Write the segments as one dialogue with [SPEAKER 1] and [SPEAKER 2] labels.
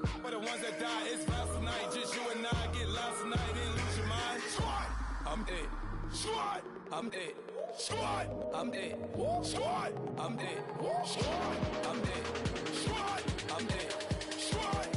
[SPEAKER 1] For the ones that die, it's last tonight. Just you and I get lost tonight and lose your mind. Squad, I'm it. Squad, I'm it. Squad, I'm it. Squad, I'm it. Squad, I'm it. Squad, I'm it. Squad.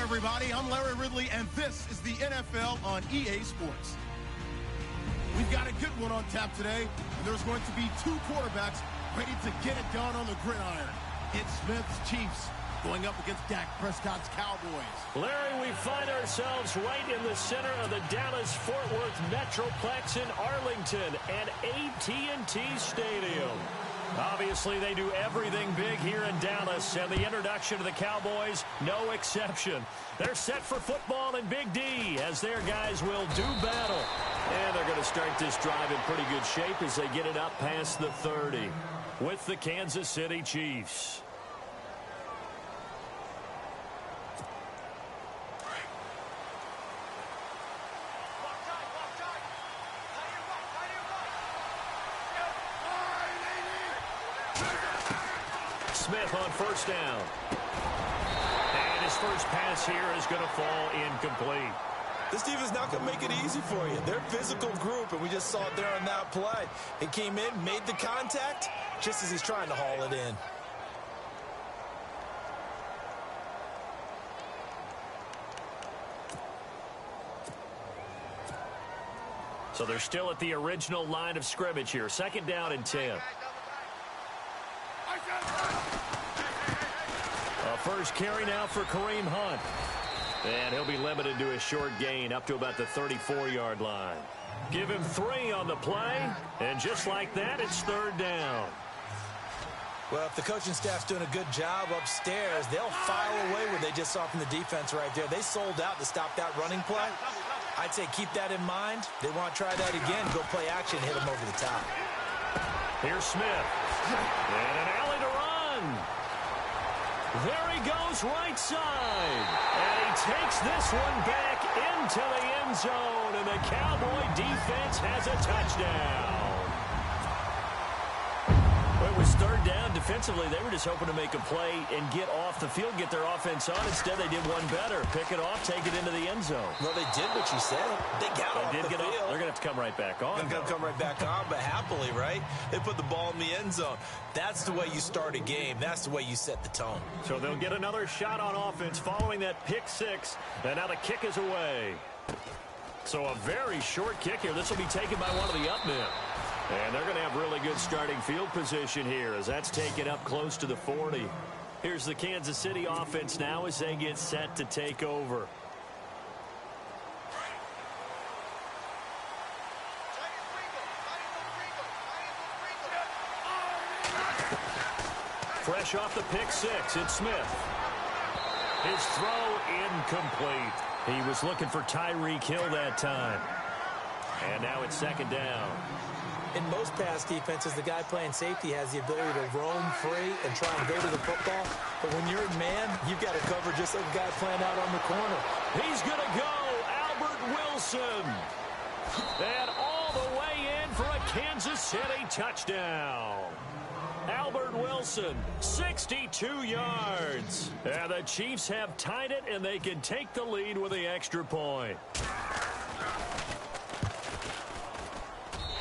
[SPEAKER 2] Everybody, I'm Larry Ridley, and this is the NFL on EA Sports. We've got a good one on tap today, and there's going to be two quarterbacks ready to get it done on the gridiron. It's Smith's Chiefs going up against Dak Prescott's Cowboys.
[SPEAKER 3] Larry, we find ourselves right in the center of the Dallas-Fort Worth Metroplex in Arlington at AT&T Stadium. Obviously, they do everything big here in Dallas, and the introduction to the Cowboys, no exception. They're set for football in Big D, as their guys will do battle. And they're going to start this drive in pretty good shape as they get it up past the 30 with the Kansas City Chiefs. Smith on first down. And his first pass here is going to fall incomplete.
[SPEAKER 4] This defense not going to make it easy for you. They're a physical group, and we just saw it there on that play. It came in, made the contact, just as he's trying to haul it in.
[SPEAKER 3] So they're still at the original line of scrimmage here. Second down and 10. First carry now for Kareem Hunt. And he'll be limited to a short gain up to about the 34-yard line. Give him 3 on the play, and just like that, it's third down.
[SPEAKER 4] Well, if the coaching staff's doing a good job upstairs, they'll file away what they just saw from the defense right there. They sold out to stop that running play. I'd say keep that in mind. They want to try that again, go play action, hit them over the top.
[SPEAKER 3] Here's Smith. And an alley to run. There he goes right side. And he takes this one back into the end zone. And the Cowboy defense has a touchdown. Well, it was third down. Defensively, they were just hoping to make a play and get off the field, get their offense on. Instead, they did one better. Pick it off, take it into the end zone.
[SPEAKER 4] Well, they did what you said. They got off the field.
[SPEAKER 3] They're going to have to come right back on.
[SPEAKER 4] They're going to come right back on, but happily, right? They put the ball in the end zone. That's the way you start a game. That's the way you set the tone.
[SPEAKER 3] So they'll get another shot on offense following that pick six. And now the kick is away. So a very short kick here. This will be taken by one of the up men. And they're going to have really good starting field position here as that's taken up close to the 40. Here's the Kansas City offense now as they get set to take over. Fresh off the pick six, it's Smith. His throw incomplete. He was looking for Tyreek Hill that time. And now it's second down.
[SPEAKER 4] In most pass defenses, the guy playing safety has the ability to roam free and try and go to the football. But when you're a man, you've got to cover just like a guy playing out on the corner.
[SPEAKER 3] He's going to go, Albert Wilson. And all the way in for a Kansas City touchdown. Albert Wilson, 62 yards. And the Chiefs have tied it, and they can take the lead with the extra point.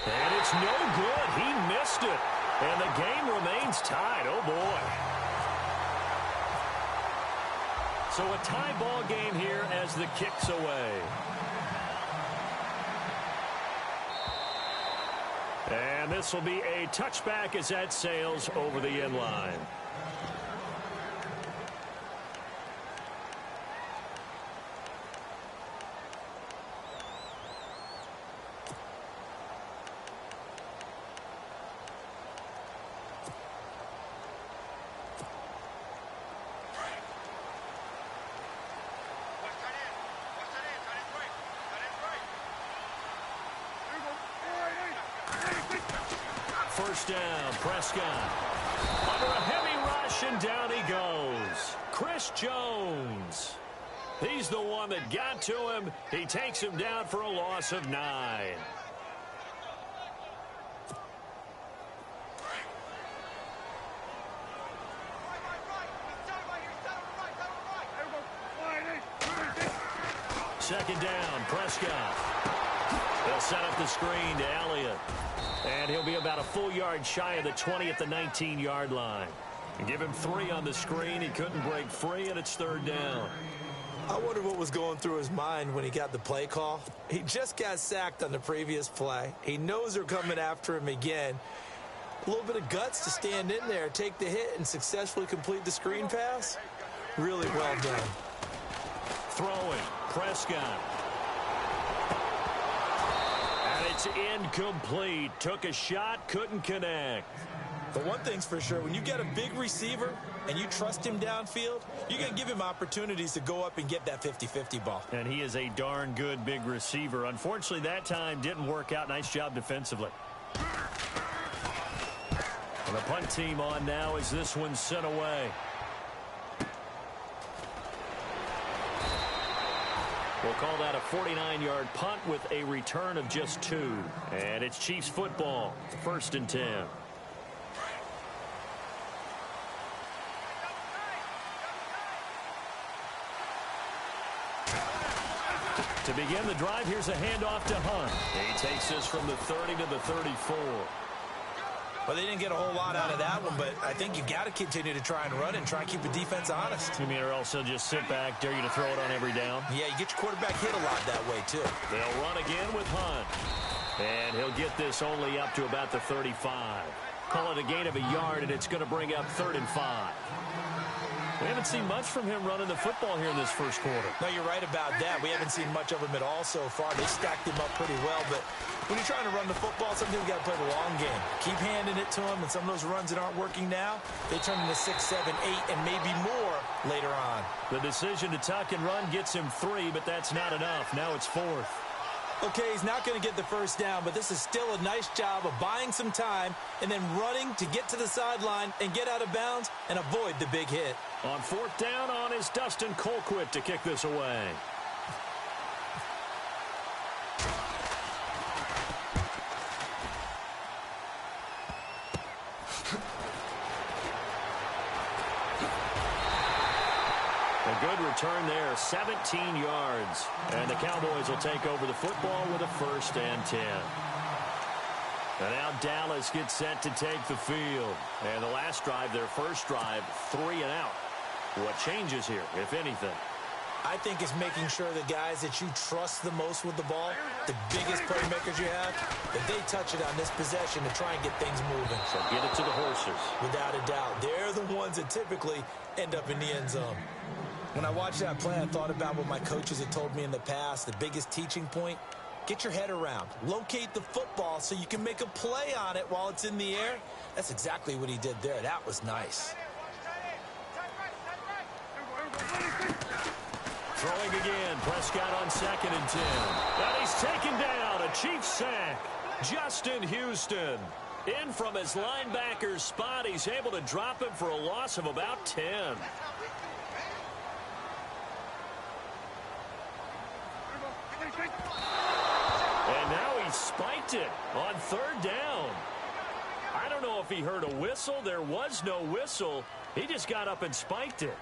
[SPEAKER 3] And it's no good. He missed it. And the game remains tied. Oh, boy. So a tie ball game here as the kick's away. And this will be a touchback as that sails over the end line. first down. Prescott under a heavy rush, and down he goes. Chris Jones. He's the one that got to him. He takes him down for a loss of 9. Second down, Prescott. They'll set up the screen to Elliott. And he'll be about a full yard shy of the 20 at the 19-yard line. Give him 3 on the screen. He couldn't break free, and it's third down.
[SPEAKER 4] I wonder what was going through his mind when he got the play call. He just got sacked on the previous play. He knows they're coming after him again. A little bit of guts to stand in there, take the hit, and successfully complete the screen pass. Really well done.
[SPEAKER 3] Throwing, Prescott. And it's incomplete. Took a shot, couldn't connect.
[SPEAKER 4] But one thing's for sure, when you get a big receiver and you trust him downfield, you're going to give him opportunities to go up and get that 50-50 ball.
[SPEAKER 3] And he is a darn good big receiver. Unfortunately, that time didn't work out. Nice job defensively. And the punt team on now as this one's sent away. We'll call that a 49-yard punt with a return of just 2. And it's Chiefs football, 1st and 10. To begin the drive, here's a handoff to Hunt. He takes this from the 30 to the 34.
[SPEAKER 4] Well, they didn't get a whole lot out of that one, but I think you got to continue to try and run and try and keep the defense honest.
[SPEAKER 3] You mean, or else they'll just sit back, dare you to throw it on every down?
[SPEAKER 4] Yeah, you get your quarterback hit a lot that way, too.
[SPEAKER 3] They'll run again with Hunt. And he'll get this only up to about the 35. Call it a gain of a yard, and it's going to bring up 3rd and 5. We haven't seen much from him running the football here in this first quarter.
[SPEAKER 4] No, you're right about that. We haven't seen much of him at all so far. They stacked him up pretty well, but when you're trying to run the football, sometimes you got to play the long game. Keep handing it to him, and some of those runs that aren't working now, they turn into 6, 7, 8, and maybe more later on.
[SPEAKER 3] The decision to tuck and run gets him 3, but that's not enough. Now it's 4th.
[SPEAKER 4] Okay, he's not going to get the first down, but this is still a nice job of buying some time and then running to get to the sideline and get out of bounds and avoid the big hit.
[SPEAKER 3] On 4th down on is Dustin Colquitt to kick this away. A good return there, 17 yards. And the Cowboys will take over the football with a 1st and 10. And now Dallas gets set to take the field. And the last drive, their first drive, 3 and out. What changes here, if anything?
[SPEAKER 4] I think it's making sure the guys that you trust the most with the ball, the biggest playmakers you have, that they touch it on this possession to try and get things moving.
[SPEAKER 3] So get it to the horses.
[SPEAKER 4] Without a doubt. They're the ones that typically end up in the end zone. When I watched that play, I thought about what my coaches had told me in the past. The biggest teaching point, get your head around. Locate the football so you can make a play on it while it's in the air. That's exactly what he did there. That was nice.
[SPEAKER 3] Throwing again, Prescott on 2nd and 10. And he's taken down, a Chiefs sack. Justin Houston in from his linebacker's spot. He's able to drop him for a loss of about 10. And now he spiked it on 3rd down. I don't know if he heard a whistle. There was no whistle. He just got up and spiked it.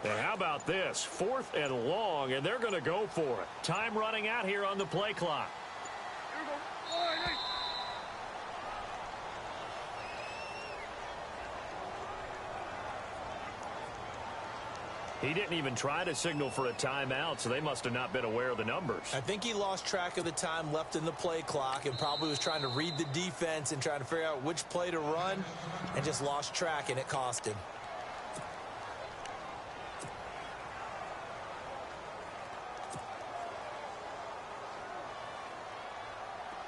[SPEAKER 3] And how about this? 4th and long, and they're going to go for it. Time running out here on the play clock. He didn't even try to signal for a timeout, so they must have not been aware of the numbers.
[SPEAKER 4] I think he lost track of the time left in the play clock and probably was trying to read the defense and trying to figure out which play to run and just lost track, and it cost him.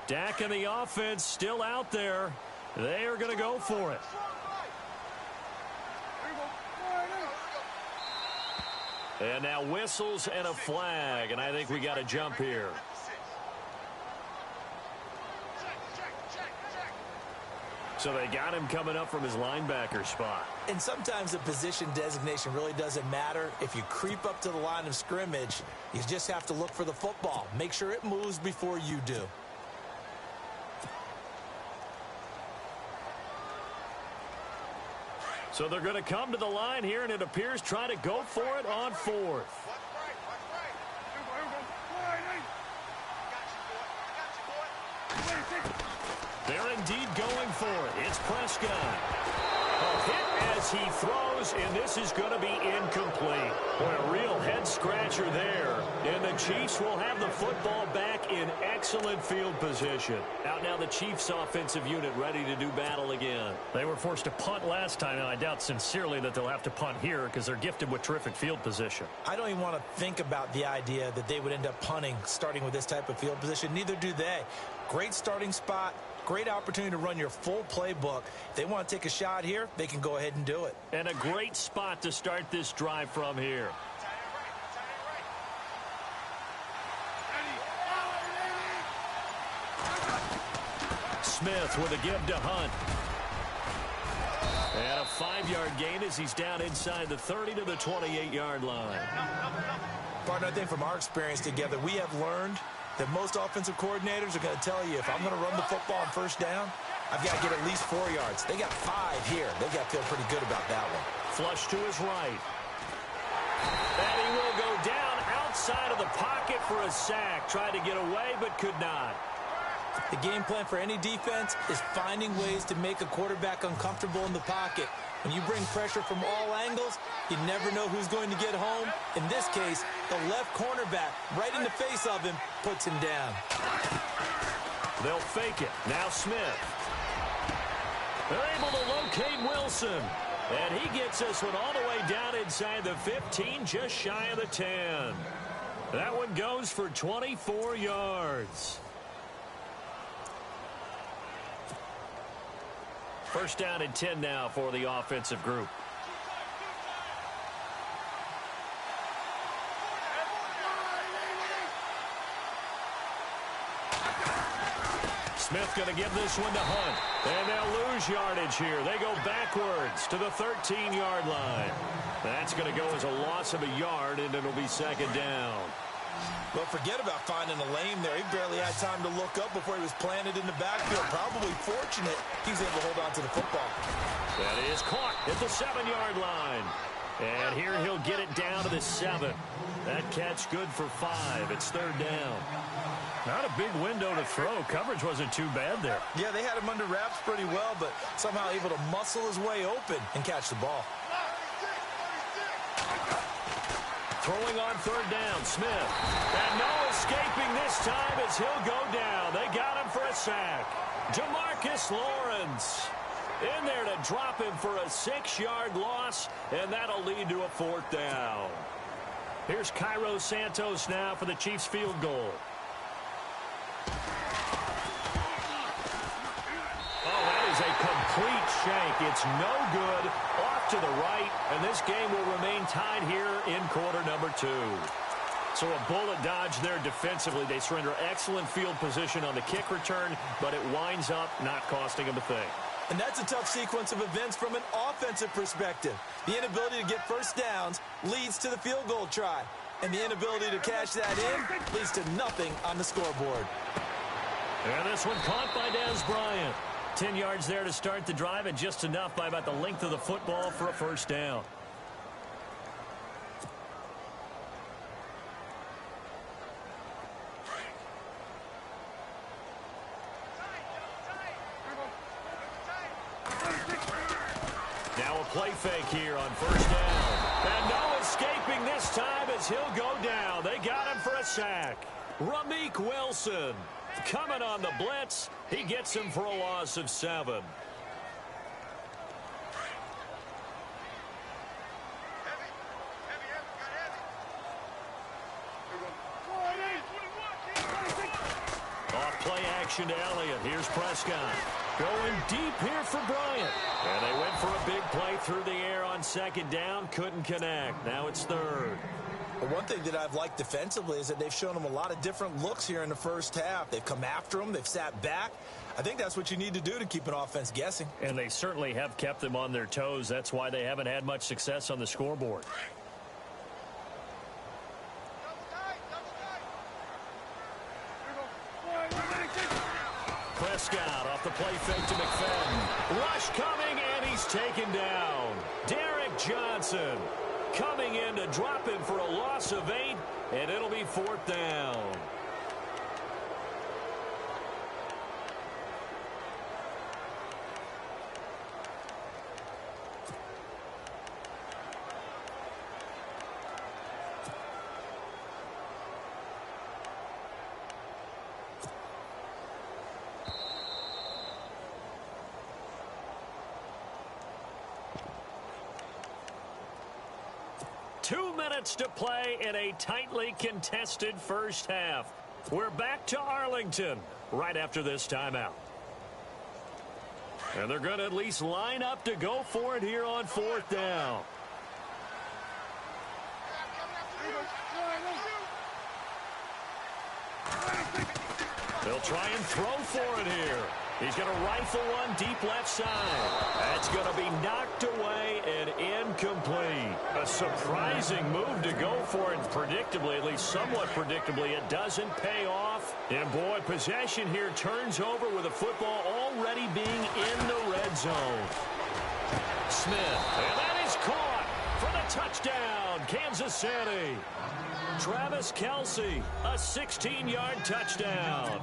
[SPEAKER 3] Dak and the offense still out there. They are going to go for it. And now whistles and a flag, and I think we got a jump here. So they got him coming up from his linebacker spot.
[SPEAKER 4] And sometimes the position designation really doesn't matter. If you creep up to the line of scrimmage, you just have to look for the football. Make sure it moves before you do.
[SPEAKER 3] So they're going to come to the line here, and it appears try to go for it on fourth. They're indeed going for it. It's Prescott. A hit as he throws, and this is going to be incomplete. Boy, a real head-scratcher there. And the Chiefs will have the football back in excellent field position. Out now the Chiefs' offensive unit ready to do battle again.
[SPEAKER 5] They were forced to punt last time, and I doubt sincerely that they'll have to punt here because they're gifted with terrific field position.
[SPEAKER 4] I don't even want to think about the idea that they would end up punting starting with this type of field position. Neither do they. Great starting spot. Great opportunity to run your full playbook. If they want to take a shot here, they can go ahead and do it.
[SPEAKER 3] And a great spot to start this drive from here. Smith with a give to Hunt. And a 5-yard gain as he's down inside the 30 to the 28-yard line.
[SPEAKER 4] Partner, I think from our experience together, we have learned that most offensive coordinators are going to tell you, if I'm going to run the football on first down, I've got to get at least 4 yards. They got 5 here. They've got to feel pretty good about that one.
[SPEAKER 3] Flush to his right. And he will go down outside of the pocket for a sack. Tried to get away, but could not.
[SPEAKER 4] The game plan for any defense is finding ways to make a quarterback uncomfortable in the pocket. When you bring pressure from all angles, you never know who's going to get home. In this case, the left cornerback, right in the face of him, puts him down.
[SPEAKER 3] They'll fake it. Now Smith. They're able to locate Wilson. And he gets this one all the way down inside the 15, just shy of the 10. That one goes for 24 yards. First down and 10 now for the offensive group. Smith going to give this one to Hunt. And they'll lose yardage here. They go backwards to the 13-yard line. That's going to go as a loss of a yard, and it'll be second down.
[SPEAKER 4] Well, forget about finding a lane there. He barely had time to look up before he was planted in the backfield. Probably fortunate he was able to hold on to the football.
[SPEAKER 3] That is caught at the 7-yard line. And here he'll get it down to the 7. That catch good for 5. It's third down.
[SPEAKER 5] Not a big window to throw. Coverage wasn't too bad there.
[SPEAKER 4] Yeah, they had him under wraps pretty well, but somehow able to muscle his way open and catch the ball.
[SPEAKER 3] Throwing on third down, Smith. And no escaping this time as he'll go down. They got him for a sack. Demarcus Lawrence in there to drop him for a 6-yard loss, and that'll lead to a fourth down. Here's Cairo Santos now for the Chiefs field goal. Oh, that is a complete shank. It's no good. Off to the right, and this game will remain tied here in quarter number 2. So a bullet dodge there defensively. They surrender excellent field position on the kick return, but it winds up not costing them a thing.
[SPEAKER 4] And that's a tough sequence of events from an offensive perspective. The inability to get first downs leads to the field goal try. And the inability to cash that in leads to nothing on the scoreboard.
[SPEAKER 3] And this one caught by Dez Bryant. 10 yards there to start the drive, and just enough by about the length of the football for a first down. play fake here on first down. And no escaping this time as he'll go down. They got him for a sack. Ramik Wilson coming on the blitz. He gets him for a loss of 7. Off play action to Elliott. Here's Prescott. Going deep here for Bryant. And they went for a big play through the air on second down. Couldn't connect. Now it's third.
[SPEAKER 4] Well, one thing that I've liked defensively is that they've shown them a lot of different looks here in the first half. They've come after them. They've sat back. I think that's what you need to do to keep an offense guessing.
[SPEAKER 3] And they certainly have kept them on their toes. That's why they haven't had much success on the scoreboard. Prescott off the play fake to McFadden. Rush coming, and he's taken down. Derek Johnson coming in to drop him for a loss of 8, and it'll be 4th down. To play in a tightly contested first half. We're back to Arlington right after this timeout. And they're going to at least line up to go for it here on 4th down. They'll try and throw for it here. He's going to rifle one deep left side. That's going to be knocked away and incomplete. A surprising move to go for it. Predictably, at least somewhat predictably, it doesn't pay off. And boy, possession here turns over with the football already being in the red zone. Smith, and that is caught for the touchdown, Kansas City. Travis Kelce, a 16-yard touchdown.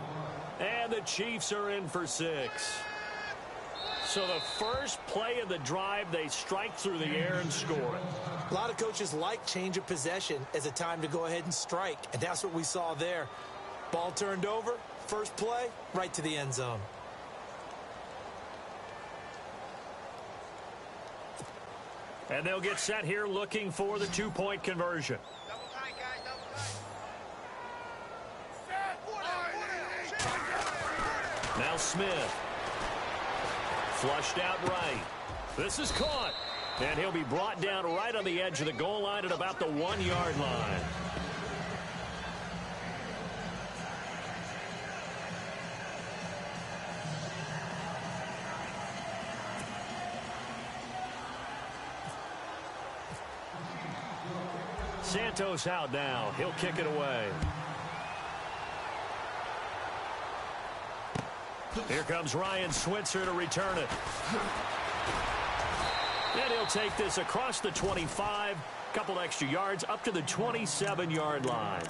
[SPEAKER 3] And the Chiefs are in for 6. So the first play of the drive, they strike through the air and score it.
[SPEAKER 4] A lot of coaches like change of possession as a time to go ahead and strike, and that's what we saw there. Ball turned over, first play, right to the end zone.
[SPEAKER 3] And they'll get set here looking for the 2-point conversion. Now Smith. Flushed out right. This is caught. And he'll be brought down right on the edge of the goal line at about the 1-yard line. Santos out now. He'll kick it away. Here comes Ryan Switzer to return it. And he'll take this across the 25, couple extra yards up to the 27-yard line.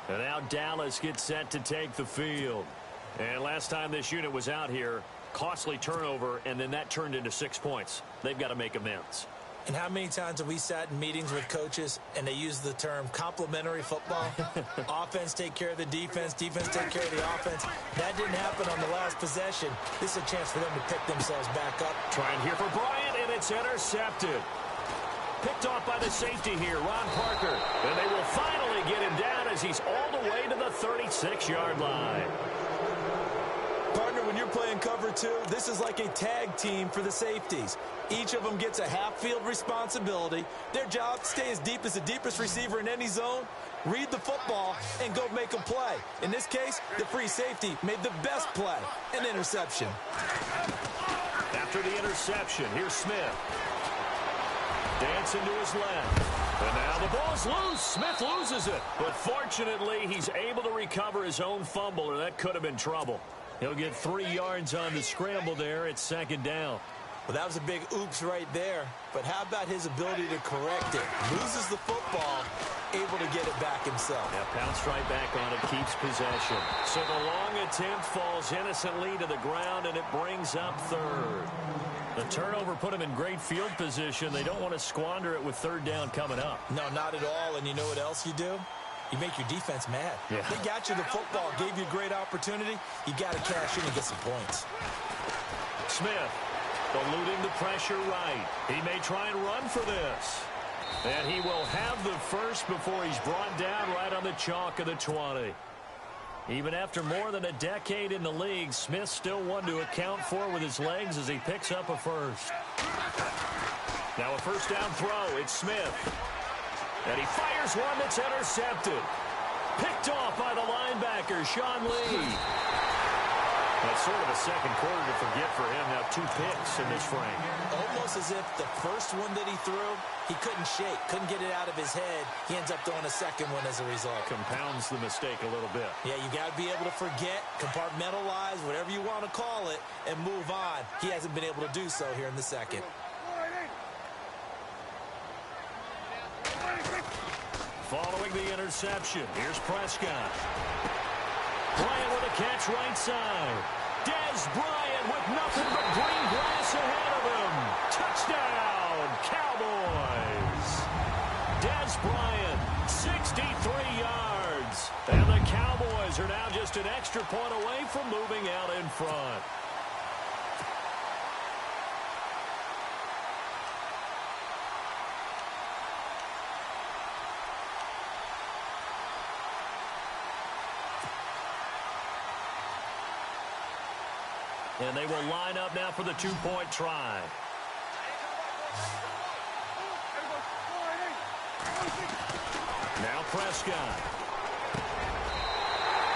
[SPEAKER 3] And now Dallas gets set to take the field. And last time this unit was out here, costly turnover, and then that turned into 6 points. They've got to make amends.
[SPEAKER 4] And how many times have we sat in meetings with coaches and they use the term complementary football? Offense take care of the defense, defense take care of the offense. That didn't happen on the last possession. This is a chance for them to pick themselves back up.
[SPEAKER 3] Trying here for Bryant, and it's intercepted. Picked off by the safety here, Ron Parker. And they will finally get him down as he's all the way to the 36-yard line.
[SPEAKER 4] Partner, when you're playing cover 2, this is like a tag team for the safeties. Each of them gets a half-field responsibility. Their job, stay as deep as the deepest receiver in any zone, read the football, and go make a play. In this case, the free safety made the best play, an interception.
[SPEAKER 3] After the interception, here's Smith. Dancing to his left. And now the ball's loose. Smith loses it. But fortunately, he's able to recover his own fumble, or that could have been trouble. He'll get 3 yards on the scramble there. It's 2nd down.
[SPEAKER 4] Well, that was a big oops right there. But how about his ability to correct it? Loses the football, able to get it back himself.
[SPEAKER 3] Yeah, pounced right back on it, keeps possession. So the long attempt falls innocently to the ground, and it brings up third. The turnover put him in great field position. They don't want to squander it with third down coming up.
[SPEAKER 4] No, not at all. And you know what else you do? You make your defense mad.
[SPEAKER 3] Yeah.
[SPEAKER 4] They got you the football, gave you a great opportunity. You got to cash in and get some points.
[SPEAKER 3] Smith eluding the pressure right. He may try and run for this. And he will have the first before he's brought down right on the chalk of the 20. Even after more than a decade in the league, Smith still one to account for with his legs as he picks up a first. Now a first down throw. It's Smith. And he fires one that's intercepted. Picked off by the linebacker, Sean Lee. That's sort of a second quarter to forget for him. Now 2 picks in this frame.
[SPEAKER 4] Almost as if the first one that he threw, he couldn't shake, couldn't get it out of his head. He ends up throwing a second one as a result.
[SPEAKER 3] Compounds the mistake a little bit.
[SPEAKER 4] Yeah, you got to be able to forget, compartmentalize, whatever you want to call it, and move on. He hasn't been able to do so here in the second.
[SPEAKER 3] Following the interception, here's Prescott. Bryant with a catch right side. Dez Bryant with nothing but green grass ahead of him. Touchdown, Cowboys. Dez Bryant, 63 yards. And the Cowboys are now just an extra point away from moving out in front. And they will line up now for the 2-point try. Now Prescott.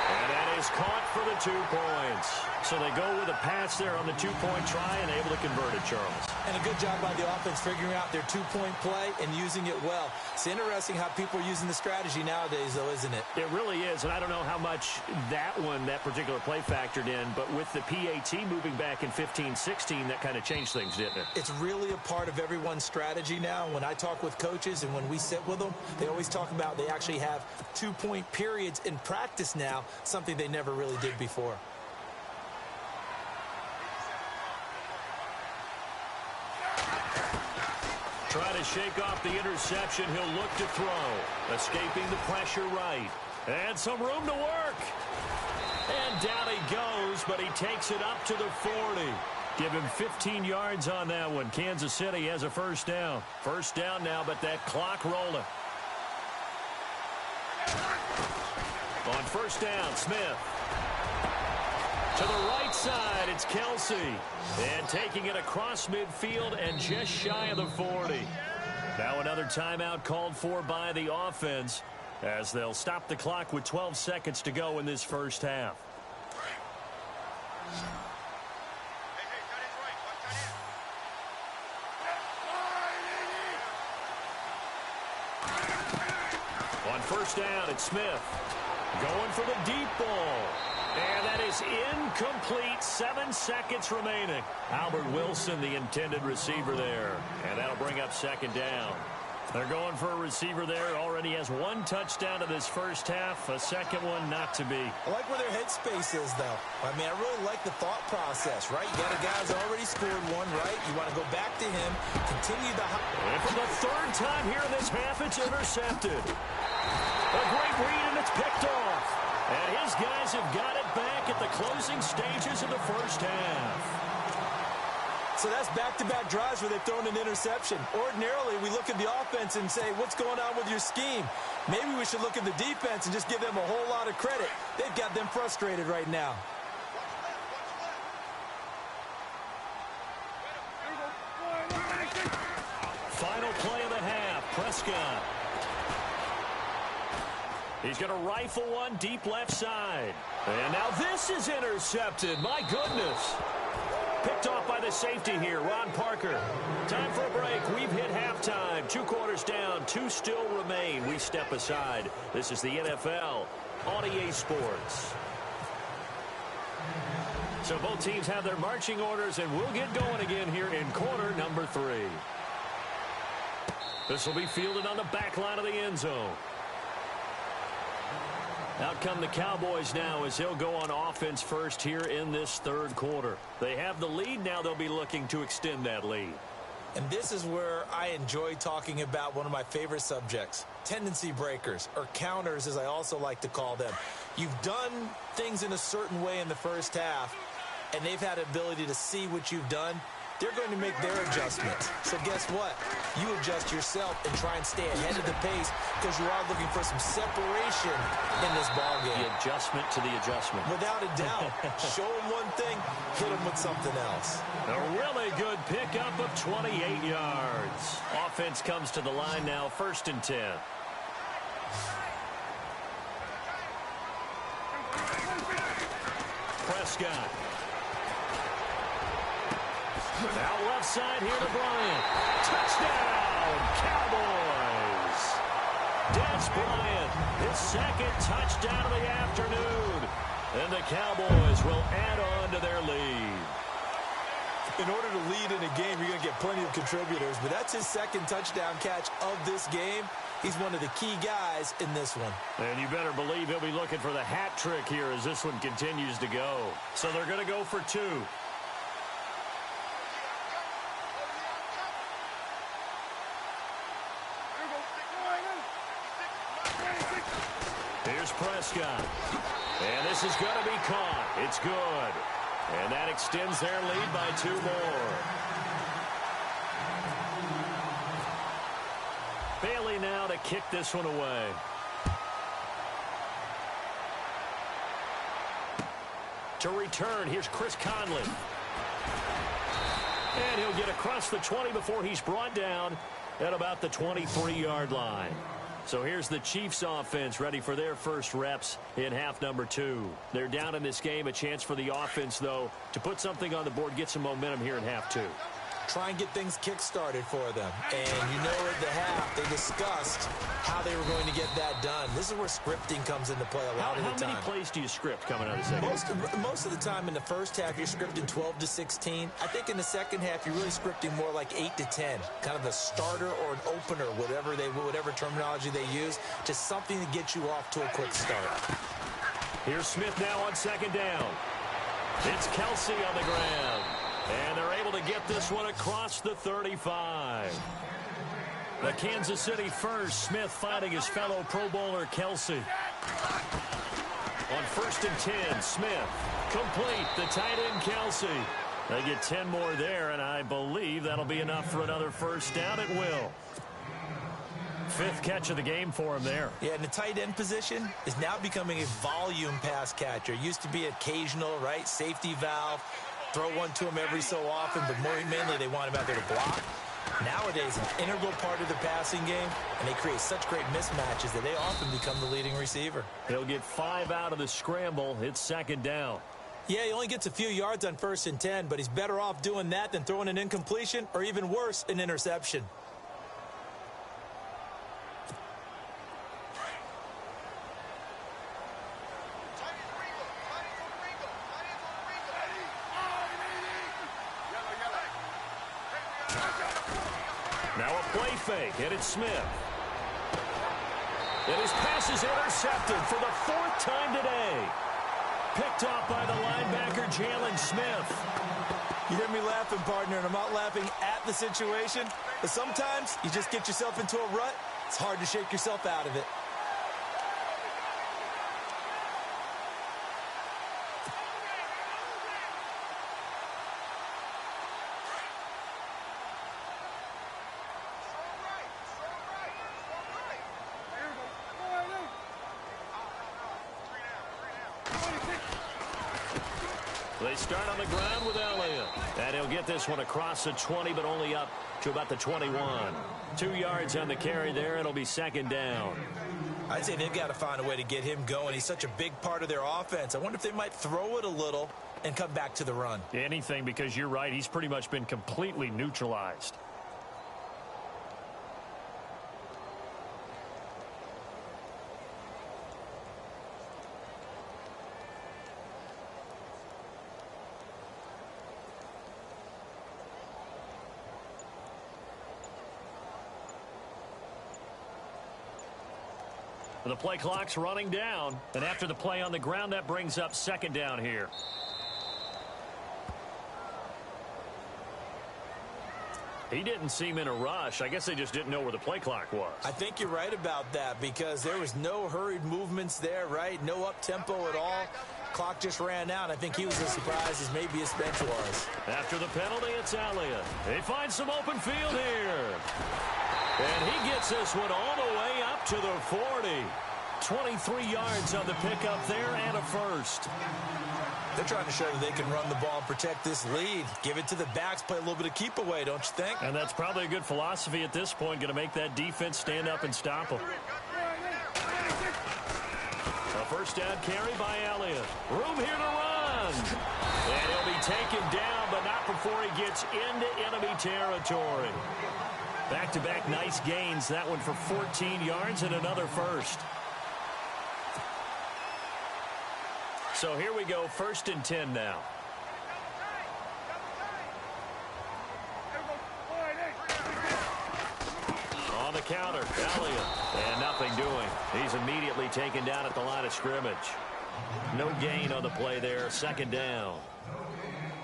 [SPEAKER 3] And that is caught for the 2 points. So they go with a pass there on the 2-point try and able to convert it, Charles.
[SPEAKER 4] And a good job by the offense figuring out their 2-point play and using it well. It's interesting how people are using the strategy nowadays, though, isn't it?
[SPEAKER 3] It really is, and I don't know how much that particular play factored in, but with the PAT moving back in 15-16, that kind of changed things, didn't it?
[SPEAKER 4] It's really a part of everyone's strategy now. When I talk with coaches and when we sit with them, they always talk about they actually have 2-point periods in practice now, something they never really did before.
[SPEAKER 3] Trying to shake off the interception. He'll look to throw. Escaping the pressure right. And some room to work. And down he goes, but he takes it up to the 40. Give him 15 yards on that one. Kansas City has a first down. First down now, but that clock rolling. On first down, Smith. To the right side, it's Kelsey. And taking it across midfield and just shy of the 40. Now another timeout called for by the offense as they'll stop the clock with 12 seconds to go in this first half. On first down, it's Smith. Going for the deep ball. And that is incomplete. 7 seconds remaining. Albert Wilson, the intended receiver there. And that'll bring up second down. They're going for a receiver there. Already has 1 touchdown in this first half. A second one not to be.
[SPEAKER 4] I like where their headspace is, though. I mean, I really like the thought process, right? You got a guy who's already scored 1, right? You want to go back to him, continue the...
[SPEAKER 3] And for the 3rd time here in this half, it's intercepted. A great read, and it's picked off. And his guys have got it back at the closing stages of the first half.
[SPEAKER 4] So that's back-to-back drives where they've thrown an interception. Ordinarily, we look at the offense and say, what's going on with your scheme? Maybe we should look at the defense and just give them a whole lot of credit. They've got them frustrated right now.
[SPEAKER 3] Final play of the half, Prescott. He's going to rifle one deep left side. And now this is intercepted. My goodness. Picked off by the safety here, Ron Parker. Time for a break. We've hit halftime. 2 quarters down. 2 still remain. We step aside. This is the NFL on EA Sports. So both teams have their marching orders, and we'll get going again here in quarter number 3. This will be fielded on the back line of the end zone. Out come the Cowboys now as he'll go on offense first here in this third quarter. They have the lead. Now they'll be looking to extend that lead.
[SPEAKER 4] And this is where I enjoy talking about one of my favorite subjects, tendency breakers, or counters as I also like to call them. You've done things in a certain way in the first half, and they've had the ability to see what you've done. They're going to make their adjustments. So guess what? You adjust yourself and try and stay ahead of the pace because you are looking for some separation in this ballgame.
[SPEAKER 3] The adjustment to the adjustment.
[SPEAKER 4] Without a doubt. Show them one thing, hit them with something else.
[SPEAKER 3] A really good pickup of 28 yards. Offense comes to the line now, 1st and 10. Prescott. Out left side here to Bryant. Touchdown, Cowboys. Des Bryant, his second touchdown of the afternoon. And the Cowboys will add on to their lead.
[SPEAKER 4] In order to lead in a game, you're going to get plenty of contributors, but that's his second touchdown catch of this game. He's one of the key guys in this one.
[SPEAKER 3] And you better believe he'll be looking for the hat trick here as this one continues to go. So they're going to go for 2. Here's Prescott. And this is going to be caught. It's good. And that extends their lead by 2 more. Bailey now to kick this one away. To return, here's Chris Conley. And he'll get across the 20 before he's brought down at about the 23-yard line. So here's the Chiefs offense ready for their first reps in half number 2. They're down in this game. A chance for the offense, though, to put something on the board, get some momentum here in half 2.
[SPEAKER 4] Try and get things kick-started for them. And you know at the half, they discussed how they were going to get that done. This is where scripting comes into play a lot of the time.
[SPEAKER 3] How many plays do you script coming out of the second?
[SPEAKER 4] Most of the time in the first half, you're scripting 12 to 16. I think in the second half, you're really scripting more like 8 to 10. Kind of a starter or an opener, whatever terminology they use. Just something to get you off to a quick start.
[SPEAKER 3] Here's Smith now on 2nd down. It's Kelsey on the ground. And they're able to get this one across the 35. The Kansas City first. Smith fighting his fellow Pro Bowler Kelsey. On 1st and 10, Smith complete. The tight end Kelsey. They get 10 more there, and I believe that'll be enough for another first down. It will. 5th catch of the game for him there.
[SPEAKER 4] Yeah, and the tight end position is now becoming a volume pass catcher. Used to be occasional, right? Safety valve. Throw one to him every so often, but mainly they want him out there to block. Nowadays, an integral part of the passing game, and they create such great mismatches that they often become the leading receiver.
[SPEAKER 3] He'll get 5 out of the scramble. It's 2nd down.
[SPEAKER 4] Yeah, he only gets a few yards on 1st and 10, but he's better off doing that than throwing an incompletion or even worse, an interception.
[SPEAKER 3] Now a play fake, and it's Smith. And his pass is intercepted for the 4th time today. Picked off by the linebacker, Jalen Smith.
[SPEAKER 4] You hear me laughing, partner, and I'm not laughing at the situation, but sometimes you just get yourself into a rut. It's hard to shake yourself out of it.
[SPEAKER 3] They start on the ground with Elliott. And he'll get this one across the 20, but only up to about the 21. 2 yards on the carry there. It'll be 2nd down.
[SPEAKER 4] I'd say they've got to find a way to get him going. He's such a big part of their offense. I wonder if they might throw it a little and come back to the run.
[SPEAKER 3] Anything, because you're right. He's pretty much been completely neutralized. The play clock's running down, and after the play on the ground, that brings up second down here. He didn't seem in a rush. I guess they just didn't know where the play clock was.
[SPEAKER 4] I think you're right about that because there was no hurried movements there, right? No up-tempo at all. Clock just ran out. I think he was as surprised as maybe his bench was.
[SPEAKER 3] After the penalty, it's Elliott. They find some open field here. And he gets this one all the way up to the 40. 23 yards on the pickup there and a first.
[SPEAKER 4] They're trying to show that they can run the ball and protect this lead. Give it to the backs, play a little bit of keep away, don't you think?
[SPEAKER 3] And that's probably a good philosophy at this point, going to make that defense stand up and stop them. A first down carry by Elliott. Room here to run. And he'll be taken down, but not before he gets into enemy territory. Back-to-back nice gains. That one for 14 yards and another first. So here we go, 1st and 10 now. On the counter, Elliott. And nothing doing. He's immediately taken down at the line of scrimmage. No gain on the play there, 2nd down.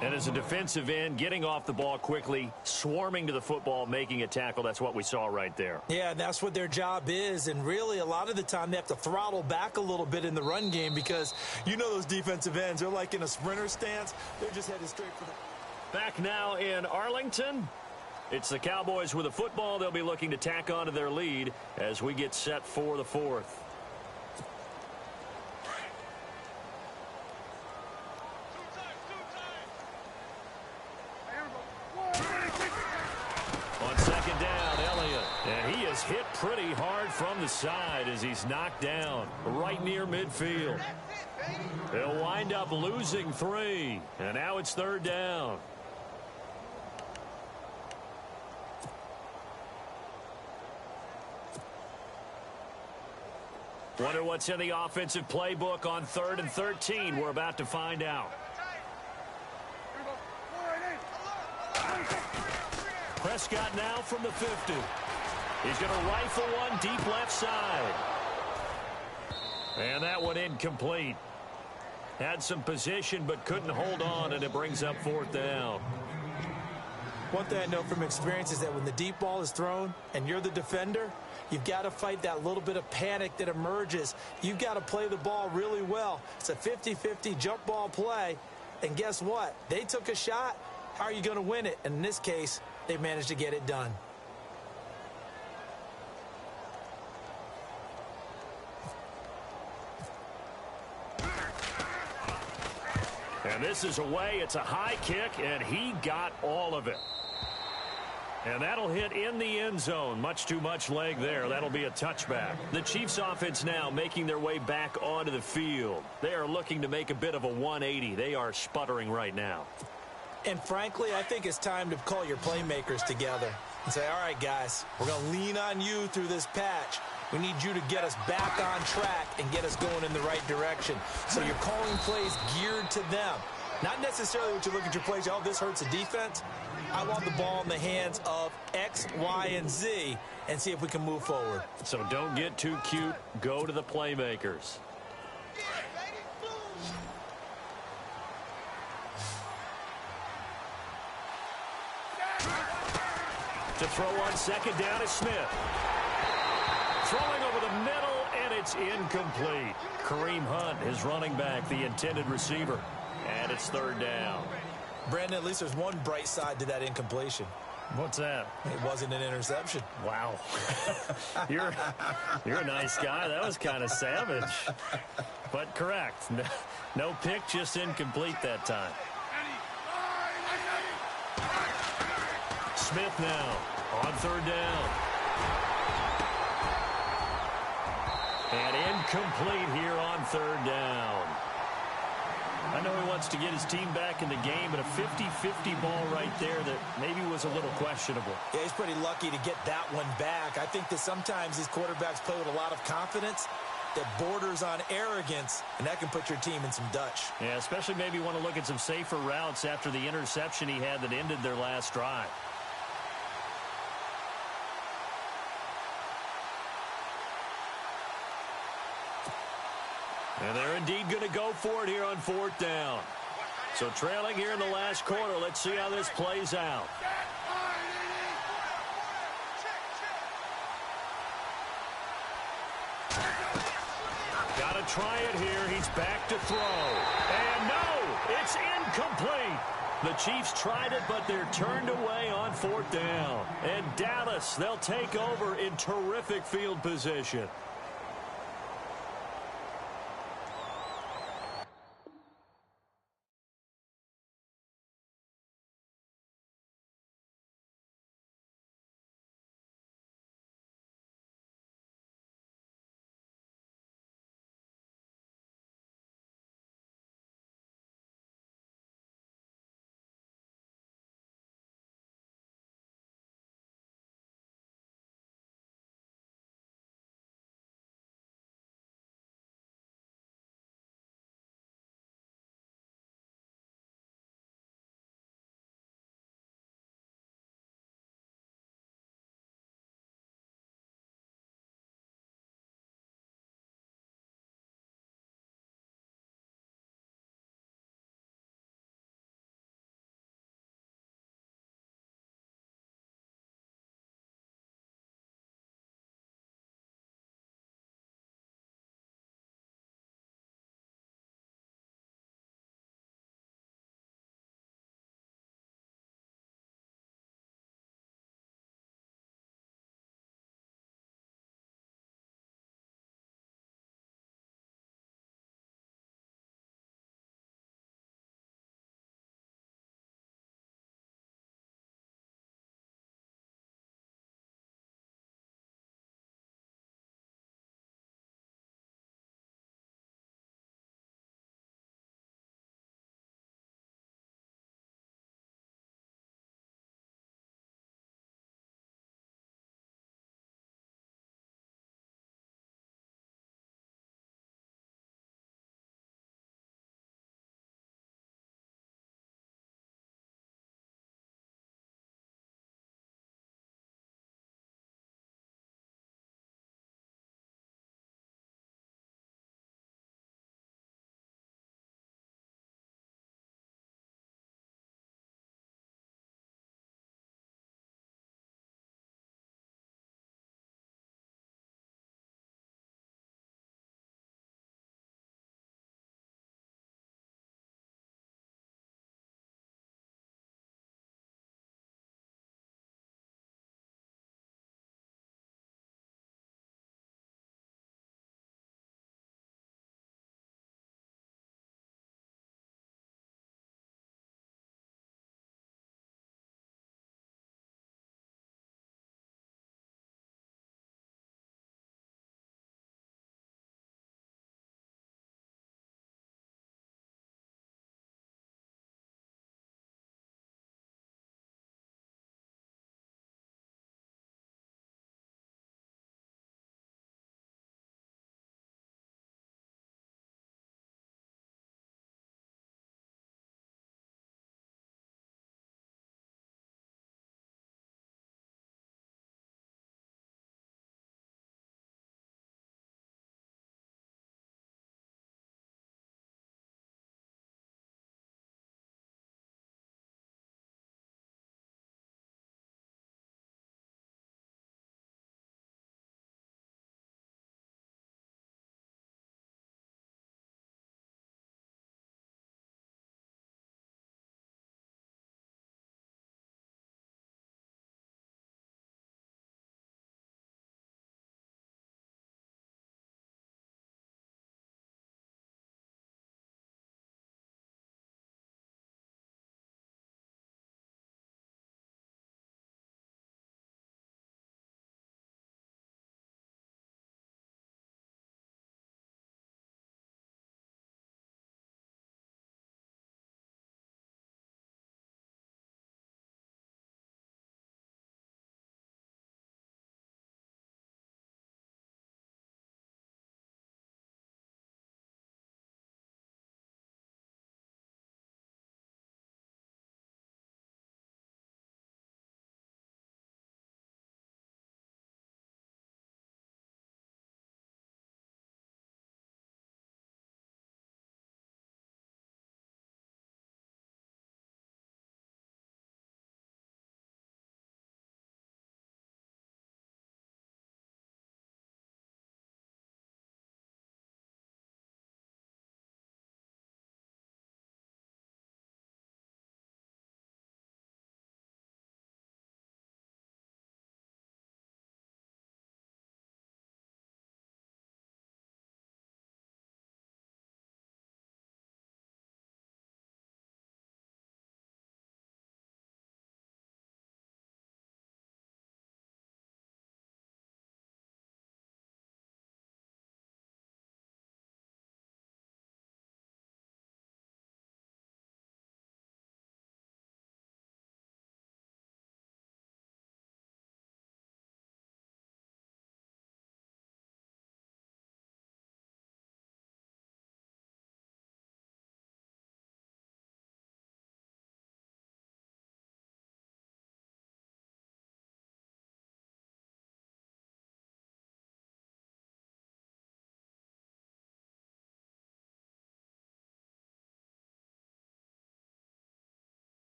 [SPEAKER 3] And as a defensive end, getting off the ball quickly, swarming to the football, making a tackle, that's what we saw right there.
[SPEAKER 4] Yeah, that's what their job is. And really, a lot of the time, they have to throttle back a little bit in the run game because you know those defensive ends, they're like in a sprinter stance. They're just headed straight for the...
[SPEAKER 3] Back now in Arlington. It's the Cowboys with a football. They'll be looking to tack on to their lead as we get set for the 4th. On 2nd down, Elliott. And he is hit pretty hard from the side as he's knocked down right near midfield. They'll wind up losing 3. And now it's 3rd down. Wonder what's in the offensive playbook on 3rd and 13. We're about to find out. Prescott now from the 50. He's going to rifle one deep left side. And that one incomplete. Had some position but couldn't hold on, and it brings up 4th down.
[SPEAKER 4] One thing I know from experience is that when the deep ball is thrown and you're the defender, you've got to fight that little bit of panic that emerges. You've got to play the ball really well. It's a 50-50 jump ball play. And guess what? They took a shot. How are you going to win it? And in this case, they managed to get it done.
[SPEAKER 3] And this is away. It's a high kick, and he got all of it. And that'll hit in the end zone. Much too much leg there. That'll be a touchback. The Chiefs offense now making their way back onto the field. They are looking to make a bit of a 180. They are sputtering right now.
[SPEAKER 4] And frankly, I think it's time to call your playmakers together and say, all right, guys, we're going to lean on you through this patch. We need you to get us back on track and get us going in the right direction. So you're calling plays geared to them. Not necessarily what you look at your plays, oh, this hurts the defense. I want the ball in the hands of X, Y, and Z and see if we can move forward.
[SPEAKER 3] So don't get too cute. Go to the playmakers. To throw on 2nd down is Smith. Throwing over the middle, and it's incomplete. Kareem Hunt, his running back, the intended receiver. And it's 3rd down.
[SPEAKER 4] Brandon, at least there's one bright side to that incompletion.
[SPEAKER 3] What's that?
[SPEAKER 4] It wasn't an interception.
[SPEAKER 3] Wow. You're a nice guy. That was kind of savage. But correct. No pick, just incomplete that time. Smith now on 3rd down. And incomplete here on 3rd down. I know he wants to get his team back in the game, but a 50-50 ball right there that maybe was a little questionable.
[SPEAKER 4] Yeah, he's pretty lucky to get that one back. I think that sometimes these quarterbacks play with a lot of confidence that borders on arrogance, and that can put your team in some Dutch.
[SPEAKER 3] Yeah, especially maybe want to look at some safer routes after the interception he had that ended their last drive. And they're indeed going to go for it here on 4th down. So trailing here in the last quarter. Let's see how this plays out. Got to try it here. He's back to throw. And no, it's incomplete. The Chiefs tried it, but they're turned away on 4th down. And Dallas, they'll take over in terrific field position.